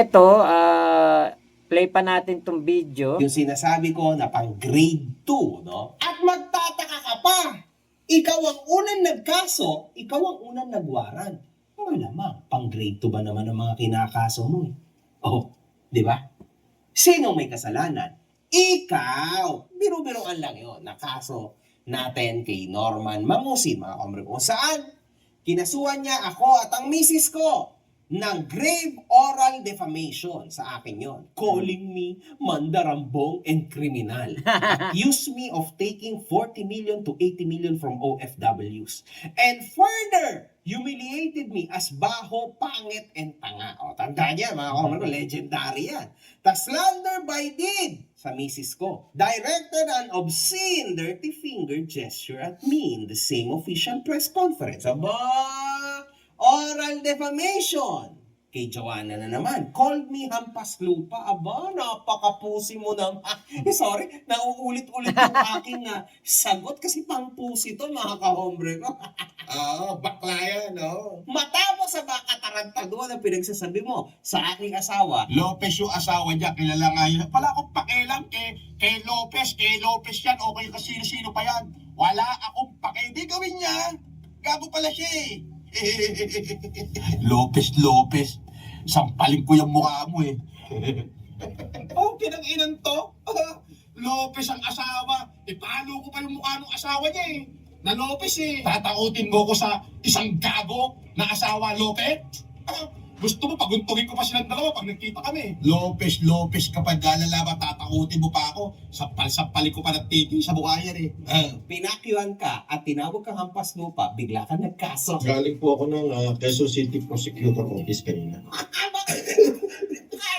Eto, play pa natin 'tong video. Yung sinasabi ko na pang grade 2, no? At magtataka ka pa, ikaw ang unang nagkaso, ikaw ang unang nagwaran. Malamang, pang grade 2 ba naman ang mga kinakaso mo eh? Oh, di ba? Sino may kasalanan? Ikaw! Biro-biroan lang yun. Nakaso natin kay Norman Mangusin, mga kamre ko. Saan? Kinasuhan niya ako at ang misis ko ng grave oral defamation sa akin yon. Calling me mandarambong and criminal. Accuse me of taking 40 million to 80 million from OFWs. And further, humiliated me as baho, pangit, and tanga. O, tanda niya, mga kamar ko, legendary yan. The slander by deed sa misis ko. Directed an obscene, dirty finger gesture at me in the same official press conference. Aba! Oral defamation. Kay Joanna na naman, called me hampas lupa. Aba, napakapusi mo naman. Sorry, nauulit-ulit yung aking sagot kasi pangpusi to, mga kahombre ko. Bakla yan, no? Matapos sa katarantaduan na pinagsasabi mo sa aking asawa, Lopez yung asawa niya, kilala nga yun. Wala akong pakialam kay Lopez yan, okay kasi sino-sino pa yan. Wala akong pakialam, di gawin niya. Gago pala siya eh. Lopez, sampalin ko yung mukha mo eh. Oh, pinang-inan to. Lopez ang asawa. Ipalo ko pa yung mukha ng asawa niya eh. Na Lopez eh. Tatautin mo ko sa isang gago na asawa, Lopez? Gusto mo, paguntugin ko pa silang dalawa pag nagkita kami. Lopez, kapag lalaba, tatautin mo pa ako. Sampal-sampalin ko pa ng titi sa mukha yan eh. pinakyuan ka at tinawag kang hampas lupa, bigla ka nagkaso. Galing po ako ng Quezon City Prosecutor Office kanina.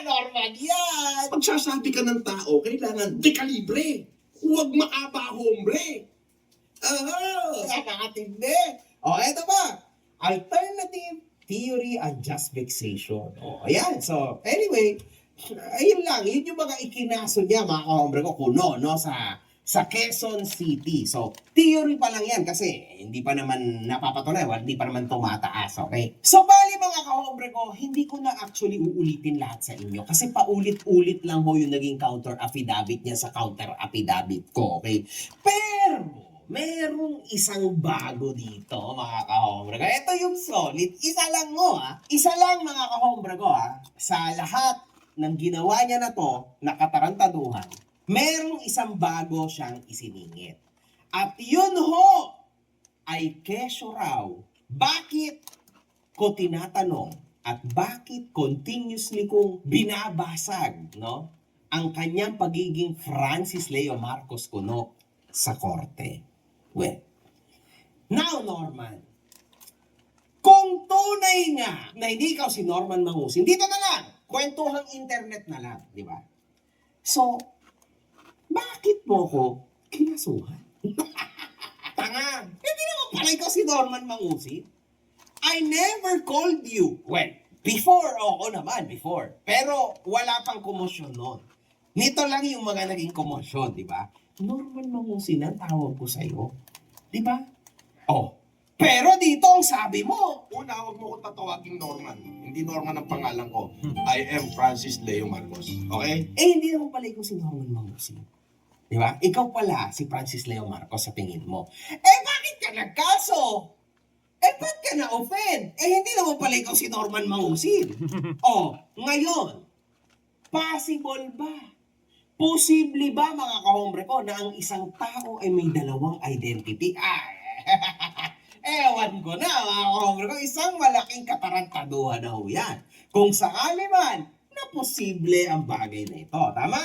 Normal yan! Pagsasabi ka ng tao, kailangan dekalibre. Huwag makaba, hombre. Nakakatindi. Eto pa. Alternative theory and just vexation. Ayan. So, anyway, ayun lang. Yun yung mga ikinaso niya, mga kahombre ko, kuno, no, sa Quezon City. So, theory pa lang yan kasi hindi pa naman napapatunay, hindi pa naman tumataas, okay? So, bali mga kahombre ko, hindi ko na actually uulitin lahat sa inyo kasi paulit-ulit lang ho yung naging counter affidavit niya sa counter affidavit ko, okay? Pero, merong isang bago dito, mga kahombre ko. Ito yung solid. Isa lang mo, Isa lang, mga kahombre ko, Sa lahat ng ginawa niya na to, na katarantaduhan, merong isang bago siyang isiningit. At yun ho, ay kesyo raw. Bakit ko tinatanong at bakit continuously kong binabasag, no, ang kanyang pagiging Francis Leo Marcos kuno sa korte? Well, now Norman, kung tunay nga na hindi ikaw si Norman Mangusin, dito na lang, kwentuhang internet na lang, di ba? So, bakit mo ko kinasuhan? Tanga, hindi naman pala ikaw si Norman Mangusin. I never called you. Well, before, oo naman, before. Pero wala pang komosyon noon. Nito lang yung mga naging komosyon, di ba? Norman Mangusin ang tawag ko sa'yo. Di ba? Pero dito ang sabi mo. Una, huwag mo kong tatawaging Norman. Hindi Norman ang pangalan ko. I am Francis Leo Marcos. Okay? Hindi naman pala ikaw si Norman Mangusin. Di ba? Ikaw pala si Francis Leo Marcos sa tingin mo. Bakit ka nagkaso? Ba't ka na-offend? Hindi naman pala ikaw si Norman Mangusin. Ngayon, possible ba? Posible ba, mga kahombre ko, na ang isang tao ay may dalawang identity? Ewan ko na, mga kahombre ko, isang malaking katarantaduhan na ho yan. Kung sakali man na posible ang bagay na ito. Tama?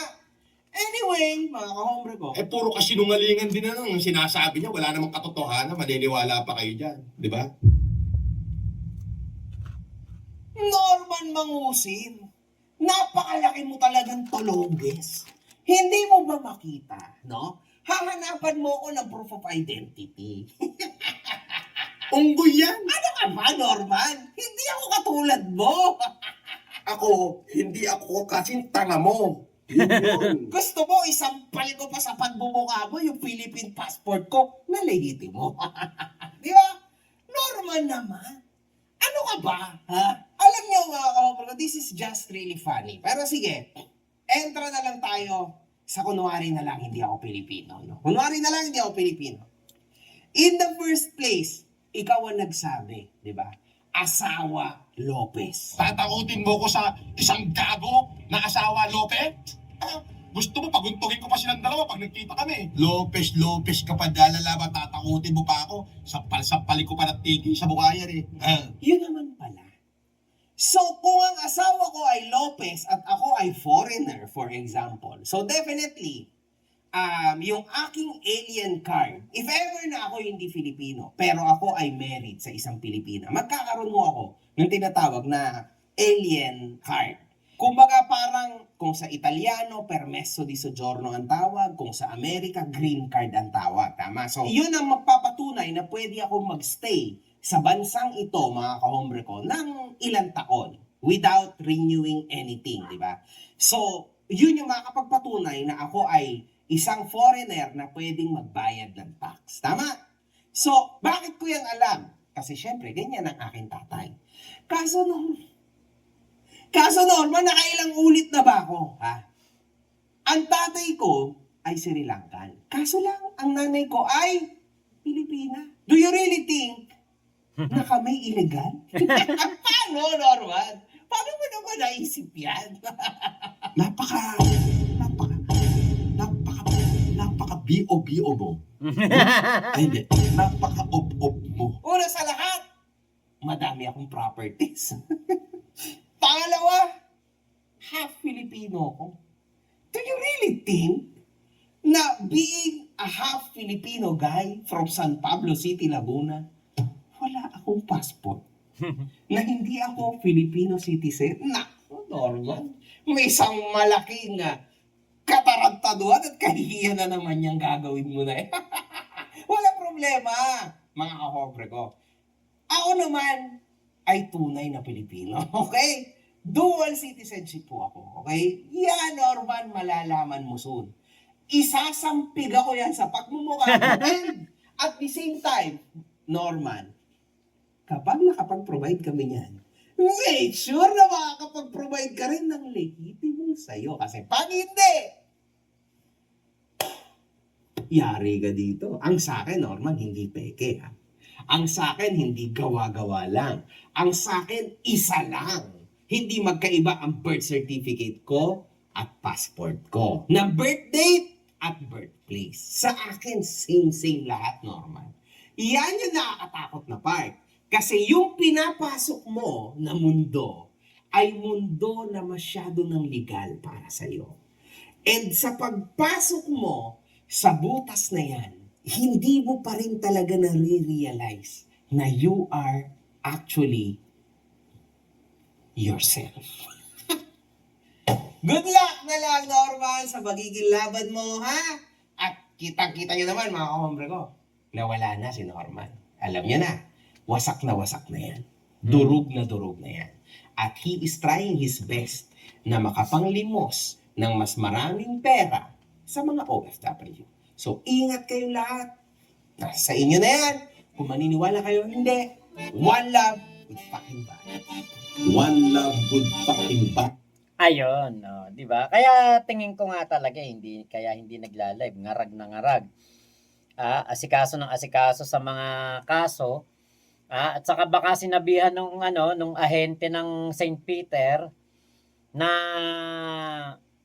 Anyway, mga kahombre ko, Puro kasinungalingan din na ang sinasabi niya. Wala namang katotohanan. Maniniwala pa kayo dyan. Di ba? Norman Mangusin, napakalaki mo talagang tologes. Hindi mo ba makita, no? Hahanapan mo ko ng proof of identity. Unggoy yan. Ano ka ba, Norman? Hindi ako katulad mo. Hindi ako kasing tanga mo. Yun. Gusto mo, isampal ko pa sa pagbubukha mo yung Philippine passport ko na legitimo. Di ba? Norman naman. Ano ka ba? Alam Alam niyo mga kahombre ko, this is just really funny. Pero sige, entra na lang tayo sa kunwari na lang hindi ako Pilipino. No? Kunwari na lang hindi ako Pilipino. In the first place, ikaw ang nagsabi, di ba? Asawa Lopez. Tatakutin mo ko sa isang gago na asawa, Lopez? Ah, gusto mo, paguntugin ko pa silang dalawa pag nagkita kami. Lopez ka pa, dalala, tatakutin mo pa ako. Sampal-sampalin ko pa ng tiki sa mukha yan eh. Yun naman pala. So, kung ang asawa ko ay Lopez at ako ay foreigner, for example, so definitely, yung aking alien card, if ever na ako hindi Filipino, pero ako ay married sa isang Pilipina, magkakaroon mo ako ng tinatawag na alien card. Kumbaga parang kung sa Italiano, permesso di soggiorno ang tawag, kung sa Amerika, green card ang tawag. Tama? So, yun ang magpapatunay na pwede akong magstay sa bansang ito, mga kahombre ko, ng ilang taon without renewing anything, di ba? So, yun yung makakapagpatunay na ako ay isang foreigner na pwedeng magbayad ng tax. Tama? So, bakit ko yan alam? Kasi syempre, ganyan ang aking tatay. Kaso Norman, nakailang ulit na ba ako? Ha? Ang tatay ko ay Sri Lankan. Kaso lang, ang nanay ko ay Pilipina. Do you really think na kami illegal? Paano, Norman? Paano mo naman naisip yan? napaka B.O.B.O. mo. Ay, hindi. Napaka-ob-ob mo. Una sa lahat, madami akong properties. Pangalawa, half Filipino ko. Do you really think na being a half Filipino guy from San Pablo City, Laguna, wala akong passport? Na hindi ako Filipino citizen? Naku, Norman, may isang malaking katarantaduhan at kahihiyan na naman yung gagawin mo na eh. Wala problema, mga kahombre ko. Ako naman ay tunay na Pilipino, okay? Dual citizenship po ako, okay? Yan, Norman, malalaman mo soon. Isasampig ako yan sa pagmumukha mo. And at the same time, Norman, kapag nakapag-provide kami niyan, make sure na makakapag-provide ka rin ng legitimong sayo. Kasi pag hindi, yari ka dito. Ang sa akin, Norman, hindi peke. Ha? Ang sa akin, hindi gawa-gawa lang. Ang sa akin, isa lang. Hindi magkaiba ang birth certificate ko at passport ko. Na birth date at birthplace. Sa akin, same-same lahat, Norman. Iyan yung nakakatakot na part. Kasi yung pinapasok mo na mundo ay mundo na masyado ng legal para sa'yo. And sa pagpasok mo sa butas na yan, hindi mo pa rin talaga na-realize na you are actually yourself. Good luck na lang, Norman, sa magiging laban mo, ha? At kitang-kita nyo naman, mga kahombre ko, na wala na si Norman. Alam nyo na, wasak na yan. Durog na yan. At he is trying his best na makapanglimos ng mas maraming pera sa mga OFW. So, ingat kayong lahat. Nasa inyo na yan. Kung maniniwala kayo, hindi. One love, good fucking bye. One love, good fucking back. Ayun, no, 'di ba? Kaya tingin ko nga talaga hindi nagla-live, ngarag na ngarag. Asikaso ng asikaso sa mga kaso. At saka baka sinabihan nung ahente ng St. Peter na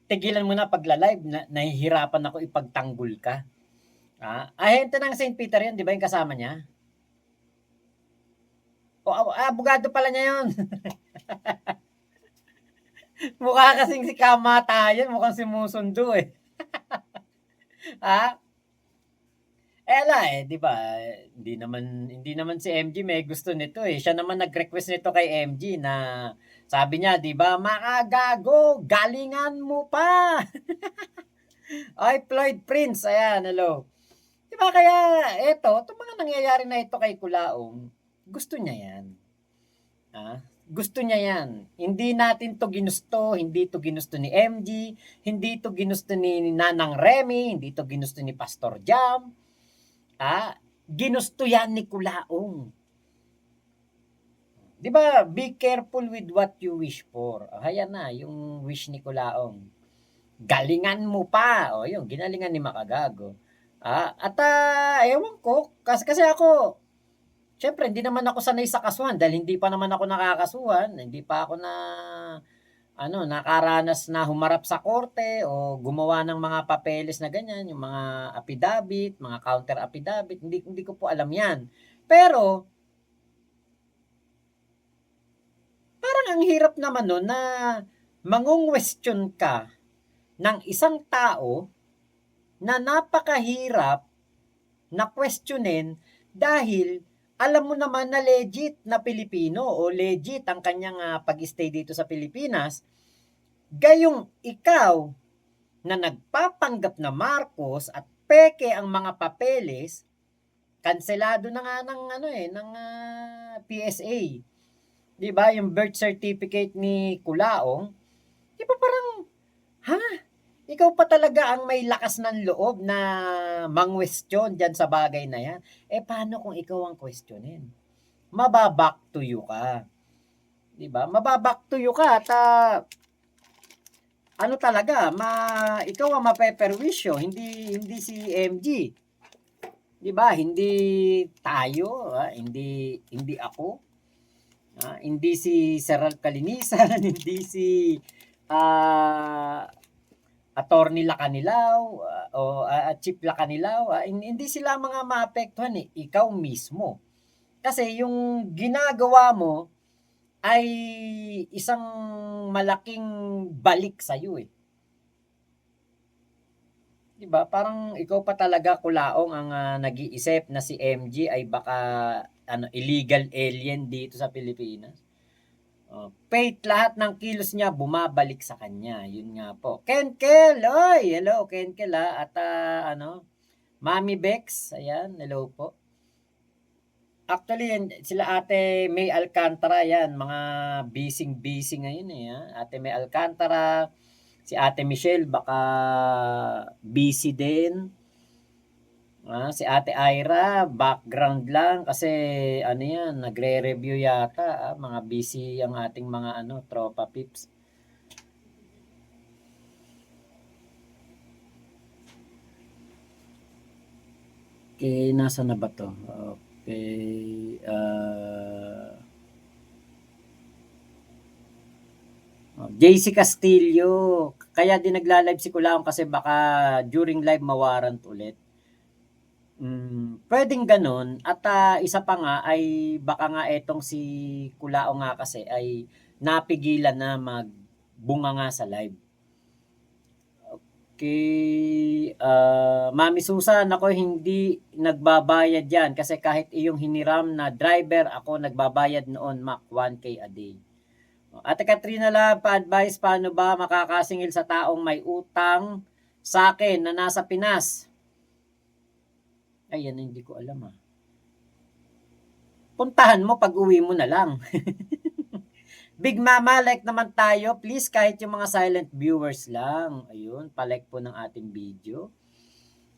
tigilan mo na pagla-live, nahihirapan ako ipagtanggol ka. Ahente ng St. Peter 'yan, 'di ba, yung kasama niya? Abogado pala niya 'yon. Mukha kasing si kamatayan, mukhang sumusundo eh. Di ba? Hindi naman si MG may gusto nito eh. Siya naman nag-request nito kay MG na sabi niya, di ba, makagago, galingan mo pa. Ay, Floyd Prince, ayan, hello. Di ba kaya, itong mga nangyayari na ito kay Kulaong, gusto niya yan. Gusto niya yan. Hindi natin to ginusto, hindi to ginusto ni MG, hindi to ginusto ni Nanang Remy, hindi to ginusto ni Pastor Jam. Ginusto yan ni Kulaong. 'Di ba, be careful with what you wish for. Ayan na, yung wish ni Kulaong. Galingan mo pa. O, yun, ginalingan ni Makagago. Ewan ko, kasi ako, syempre, hindi naman ako sanay sa kasuhan dahil hindi pa naman ako nakakasuhan. Hindi pa ako nakaranas na humarap sa korte o gumawa ng mga papeles na ganyan, yung mga affidavit, mga counter affidavit. Hindi ko po alam yan. Pero, parang ang hirap naman nun na mangungwestiyon ka ng isang tao na napakahirap na questionin dahil alam mo naman na legit na Pilipino o legit ang kanyang pag-stay dito sa Pilipinas, gayong ikaw na nagpapanggap na Marcos at peke ang mga papeles, kanselado na nga ng PSA. 'Di ba? Yung birth certificate ni Kulaong, 'di ba parang ikaw pa talaga ang may lakas ng loob na mangwestiyon diyan sa bagay na yan. Paano kung ikaw ang questionin? Mababack to you ka. 'Di ba? Mababack to you ka at ikaw ang mapeperwisyo, hindi si MG. 'Di ba? Hindi tayo, hindi ako. Hindi si Seral Kalinisan, hindi si Attorney Lacanilaw o Chief Lacanilaw, hindi sila mga maapektuhan ikaw mismo. Kasi yung ginagawa mo ay isang malaking balik sa iyo 'Di ba? Parang ikaw pa talaga Kulaong ang nag-iisip na si MG ay baka illegal alien dito sa Pilipinas. Faith, lahat ng kilos niya bumabalik sa kanya. Yun nga po. Kenkel, oy, hello Kenkel at Mami Bex, ayan, hello po. Actually, sila Ate May Alcantara, yan, mga busy ngayon Ate May Alcantara, si Ate Michelle, baka busy din. Si Ate Ira, background lang kasi nagre-review yata, mga busy ang ating mga tropa pips. Okay, nasa na ba to? Okay, JC Castillo, kaya din nagla-live si Kulaong kasi baka during live mawarrant ulit. Pwedeng ganun at isa pa nga ay baka nga etong si Kulaong nga kasi ay napigilan na magbunga nga sa live. Okay, Mami Susan, ako hindi nagbabayad yan kasi kahit iyong hiniram na driver, ako nagbabayad noon Mac 1K a day. Ate Katrina Lab, pa-advise paano ba makakasingil sa taong may utang sa akin na nasa Pinas? Ayan, hindi ko alam Puntahan mo pag uwi mo na lang. Big Mama, like naman tayo. Please, kahit yung mga silent viewers lang. Ayun, palike po ng ating video.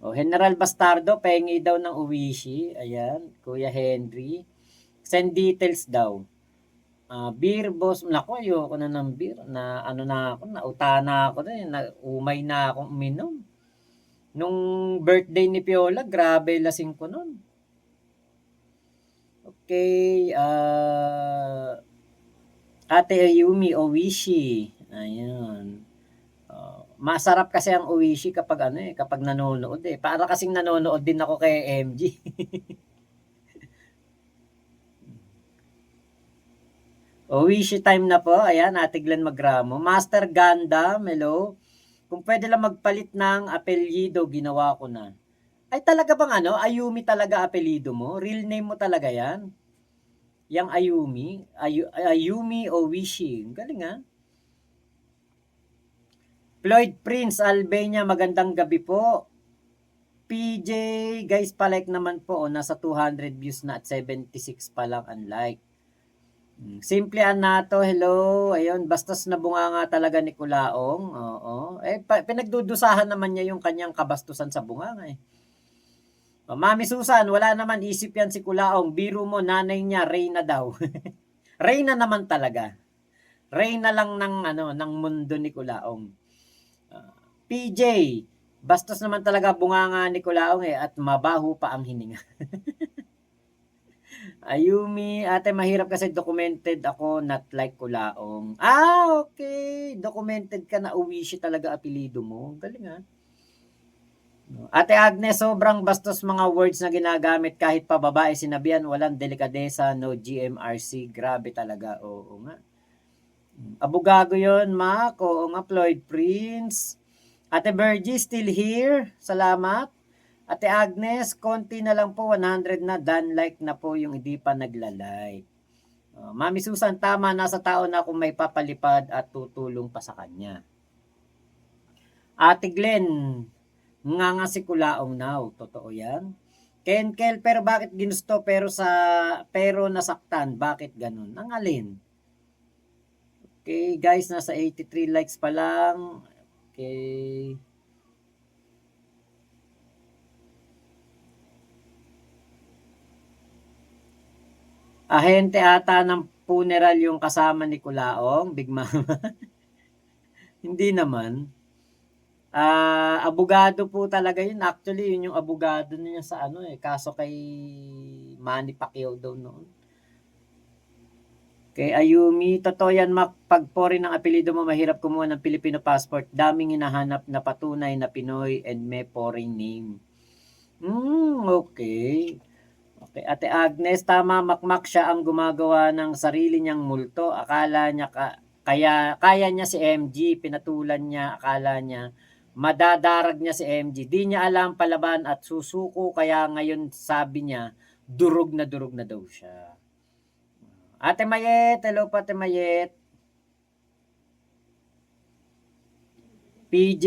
General Bastardo, pahingi daw ng uwishi. Ayan, Kuya Henry. Send details daw. Beer boss, naku, ayoko na ng beer. Nauta na ako umay na akong uminom. Nung birthday ni Piola, grabe lasing ko nun. Okay, Ate Ayumi Owishi. Ayun. Masarap kasi ang Owishi kapag kapag nanonood Para kasing nanonood din ako kay MG. Owishi time na po. Ayan, Ate Glenn Magramo. Master Gundam, hello. Kung pwede lang magpalit ng apelyido, ginawa ko na. Ay talaga bang Ayumi talaga apelyido mo? Real name mo talaga yan? Yang Ayumi? Ayumi Owishi. Galing Floyd Prince, Albania, magandang gabi po. PJ, guys, palike naman po. Nasa 200 views na at 76 pa lang unlike. Simple Anato, hello. Ayun, bastos na bunga nga talaga ni Kulaong. Oo. Pinagdudusahan naman niya yung kanyang kabastusan sa bunga Mami Susan, wala naman isip yan si Kulaong. Biro mo, nanay niya, Reyna daw. Reyna naman talaga. Reyna lang ng mundo ni Kulaong. PJ, bastos naman talaga bunganga ni Kulaong at mabaho pa ang hininga. Ayumi, ate mahirap kasi documented ako, not like Kulaong. Okay. Documented ka na Uwishi talaga apelido mo. Galing Ate Agnes, sobrang bastos mga words na ginagamit kahit pa babae sinabihan, walang delikadesa, no GMRC. Grabe talaga. Oo nga. Abogado yon, Mac. Oo nga, Floyd Prince. Ate Bergie, still here. Salamat. Ate Agnes, konti na lang po, 100 na, done like na po yung hindi pa nagla-like. Mami Susan, tama, nasa tao na kung may papalipad at tutulong pa sa kanya. Ate Glenn, nga si Kulaong now, totoo yan. Ken pero bakit ginusto pero nasaktan, bakit ganun? Ang alin? Okay, guys, nasa 83 likes pa lang. Okay. Ahente ata ng funeral yung kasama ni Kulaong, Big Mama. Hindi naman. Abogado po talaga yun. Actually, yun yung abogado niya sa kaso kay Manny Pacquiao daw noon. Kay Ayumi, totoo yan, Mac. Pag foreign ng apelido mo, mahirap kumuha ng Filipino passport. Daming hinahanap na patunay na Pinoy and may foreign name. Okay. Okay, Ate Agnes, tama, Makmak siya ang gumagawa ng sarili niyang multo. Akala niya kaya niya si MG, pinatulan niya, akala niya madadarag niya si MG. Di niya alam palaban at susuko, kaya ngayon sabi niya durog na daw siya. Ate Mayet, hello po Ate Mayet. PJ,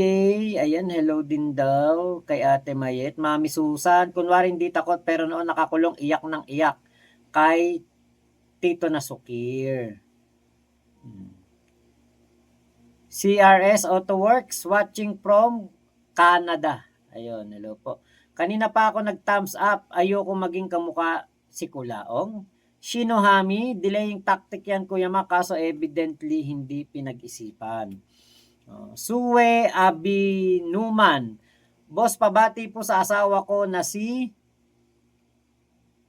ayan, hello din daw kay Ate Mayet. Mami Susan, kunwari hindi takot pero noon nakakulong iyak ng iyak kay Tito Nasukir. CRS Autoworks, watching from Canada. Ayun, hello po. Kanina pa ako nag-thumbs up, ayoko maging kamukha si Kulaong. Shinohami, delaying tactic yan Kuya Ma, kaso evidently hindi pinag-isipan. Suwe Abinuman. Boss, pabati po sa asawa ko na si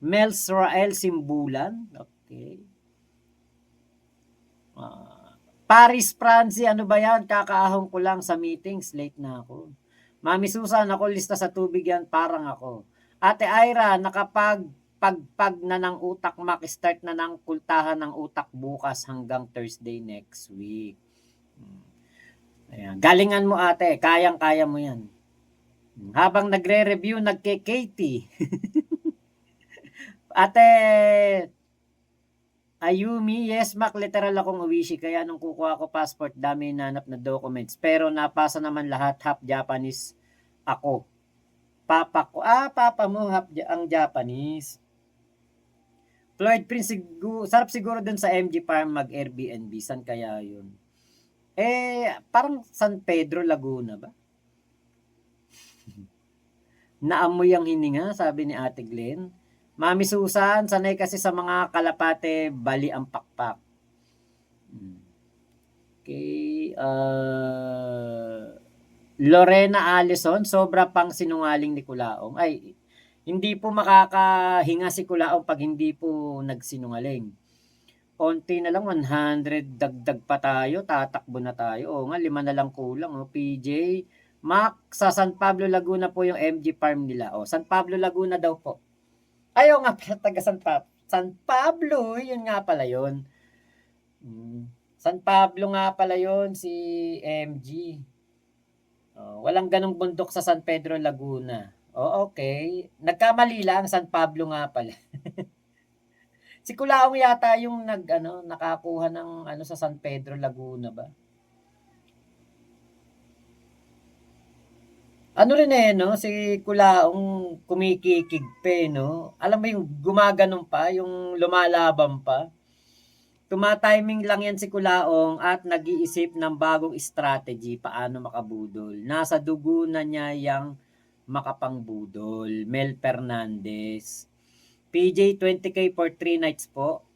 Melsrael Simbulan. Okay. Paris Francie, ano ba yan? Kakaahon ko lang sa meetings. Late na ako. Mami Susan, ako lista sa tubig yan. Parang ako. Ate Ira, pagpag na ng utak, start na ng kultahan ng utak bukas hanggang Thursday next week. Ayan. Galingan mo ate. Kayang-kaya mo yan. Habang nagre-review, nagke-Katie. Ate Ayumi, yes Mac, literal akong Uwishi, kaya nung kukuha ko passport, dami nanap na documents. Pero napasa naman lahat, half Japanese ako. Papa ko, papa mo ang Japanese. Floyd Prince, sarap siguro dun sa MG Farm mag-Airbnb. San kaya yun? Parang San Pedro, Laguna ba? Naamoy ang hininga, sabi ni Ate Glenn. Mami Susan, sanay kasi sa mga kalapate, bali ang pakpak. Okay. Lorena Allison, sobra pang sinungaling ni Kulaong. Ay, hindi po makakahinga si Kulaong pag hindi po nagsinungaling. Konti na lang, 100, dagdag pa tayo, tatakbo na tayo. O nga, 5 na lang kulang. PJ, Mac, sa San Pablo, Laguna po yung MG Farm nila. San Pablo, Laguna daw po. Ayaw nga pala, taga San Pablo, yun nga pala yun. San Pablo nga pala yun, si MG. Walang ganong bundok sa San Pedro, Laguna. Okay. Nagkamali lang, San Pablo nga pala. Si Kulaong yata yung nakakuha ng sa San Pedro, Laguna ba? Ano rin no, si Kulaong kumikikig pa, no? Alam mo yung gumaganon pa, yung lumalaban pa. Tumatiming lang yan si Kulaong at nag-iisip ng bagong strategy paano makabudol. Nasa dugo na niya yung makapangbudol. Mel Fernandez. PJ, 20k for 3 nights po.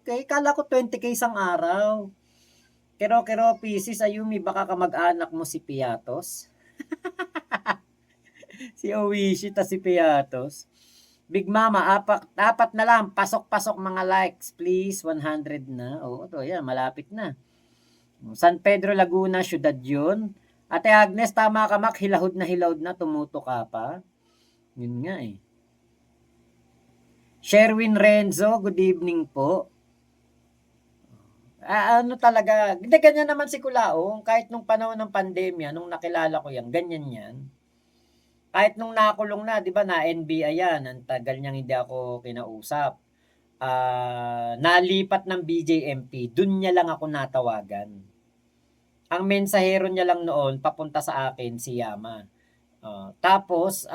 okay. Kala ko 20K isang araw. Kero-kero, Pisces, Ayumi, baka kamag-anak mo si Piatos. Si Owishi ta si Piatos. Big Mama, apat na lang. Pasok-pasok mga likes, please. 100 na. Oo, to, yan, malapit na. San Pedro, Laguna, syudad yun. Ate Agnes, tama ka, Mak. Hilahod na, tumuto ka pa. Yun nga eh. Sherwin Renzo, good evening po. Ano talaga, hindi ganyan naman si Kulaong, kahit nung panahon ng pandemya, nung nakilala ko yan, ganyan yan. Kahit nung nakulong na, di ba, na NBI yan, ang tagal niyang hindi ako kinausap. Nalipat ng BJMP, dun niya lang ako natawagan. Ang mensahero niya lang noon, papunta sa akin, si Yama. Tapos,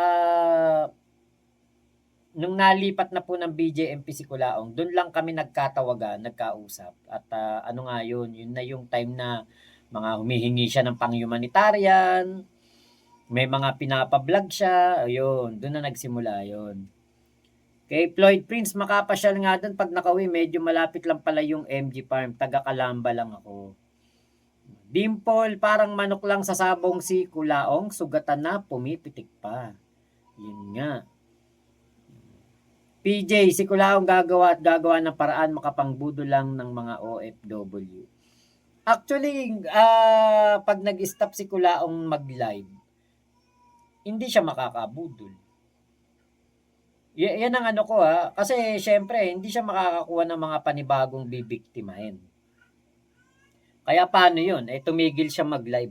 nung nalipat na po ng BJMP si Kulaong, doon lang kami nagkatawagan, nagkausap. At ano nga yun na yung time na mga humihingi siya ng pang-humanitarian, may mga pinapablog siya, ayun, doon na nagsimula yun. Kay Floyd Prince, makapasyal nga doon pag nakauwi, medyo malapit lang pala yung MG Farm, taga Calamba lang ako. Dimple, parang manok lang sa sabong si Kulaong, sugatan na, pumipitik pa. Yun nga. PJ, si Kulaong gagawa ng paraan makapangbudol lang ng mga OFW. Actually, pag nag-stop si Kulaong mag-live, hindi siya makakabudol. Yan ang ano ko kasi syempre, hindi siya makakakuha ng mga panibagong bibiktimahin. Kaya paano yun? Tumigil siya mag-live.